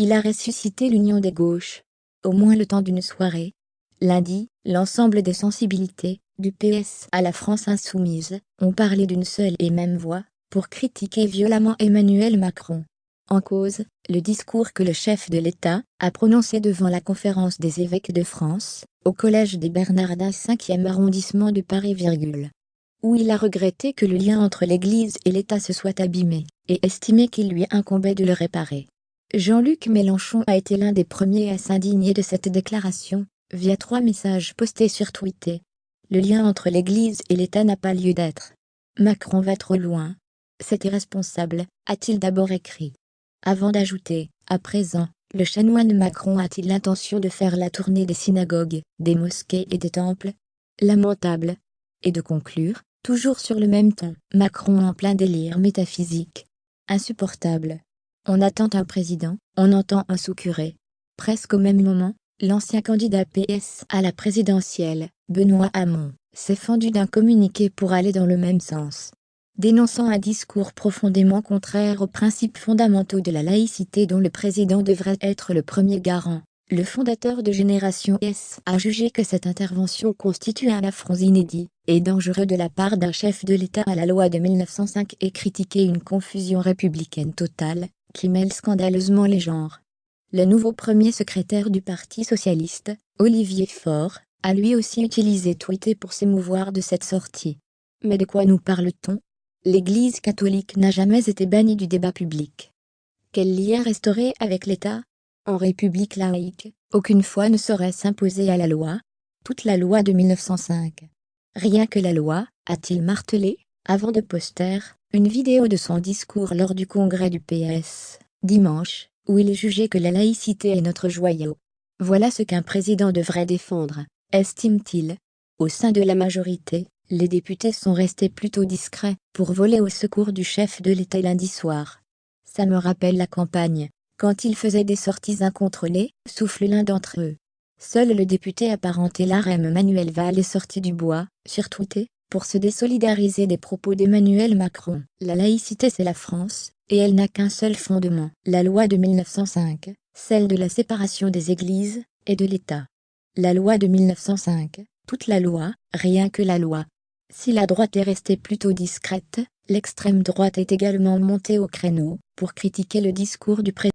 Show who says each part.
Speaker 1: Il a ressuscité l'union des gauches. Au moins le temps d'une soirée. Lundi, l'ensemble des sensibilités, du PS à la France insoumise, ont parlé d'une seule et même voix, pour critiquer violemment Emmanuel Macron. En cause, le discours que le chef de l'État a prononcé devant la conférence des évêques de France, au collège des Bernardins 5e arrondissement de Paris, où il a regretté que le lien entre l'Église et l'État se soit abîmé, et estimé qu'il lui incombait de le réparer. Jean-Luc Mélenchon a été l'un des premiers à s'indigner de cette déclaration, via 3 messages postés sur Twitter. Le lien entre l'Église et l'État n'a pas lieu d'être. Macron va trop loin. C'est irresponsable, a-t-il d'abord écrit. Avant d'ajouter, à présent, le chanoine Macron a-t-il l'intention de faire la tournée des synagogues, des mosquées et des temples? Lamentable. Et de conclure, toujours sur le même ton, Macron en plein délire métaphysique. Insupportable. On attend un président, on entend un sous-curé. Presque au même moment, l'ancien candidat PS à la présidentielle, Benoît Hamon, s'est fendu d'un communiqué pour aller dans le même sens. Dénonçant un discours profondément contraire aux principes fondamentaux de la laïcité dont le président devrait être le premier garant, le fondateur de Génération S a jugé que cette intervention constitue un affront inédit et dangereux de la part d'un chef de l'État à la loi de 1905 et critiqué une confusion républicaine totale, qui mêle scandaleusement les genres. Le nouveau premier secrétaire du Parti socialiste, Olivier Faure, a lui aussi utilisé Twitter pour s'émouvoir de cette sortie. Mais de quoi nous parle-t-on? L'Église catholique n'a jamais été bannie du débat public. Quel lien restaurer avec l'État? En république laïque, aucune foi ne saurait s'imposer à la loi. Toute la loi de 1905. Rien que la loi, a-t-il martelé, avant de poster une vidéo de son discours lors du congrès du PS, dimanche, où il jugeait que la laïcité est notre joyau. Voilà ce qu'un président devrait défendre, estime-t-il. Au sein de la majorité, les députés sont restés plutôt discrets pour voler au secours du chef de l'État lundi soir. Ça me rappelle la campagne, quand il faisait des sorties incontrôlées, souffle l'un d'entre eux. Seul le député apparenté LaREM Manuel Valls est sorti du bois, sur Twitter, pour se désolidariser des propos d'Emmanuel Macron. La laïcité c'est la France, et elle n'a qu'un seul fondement, la loi de 1905, celle de la séparation des églises et de l'État. La loi de 1905, toute la loi, rien que la loi. Si la droite est restée plutôt discrète, l'extrême droite est également montée au créneau pour critiquer le discours du président.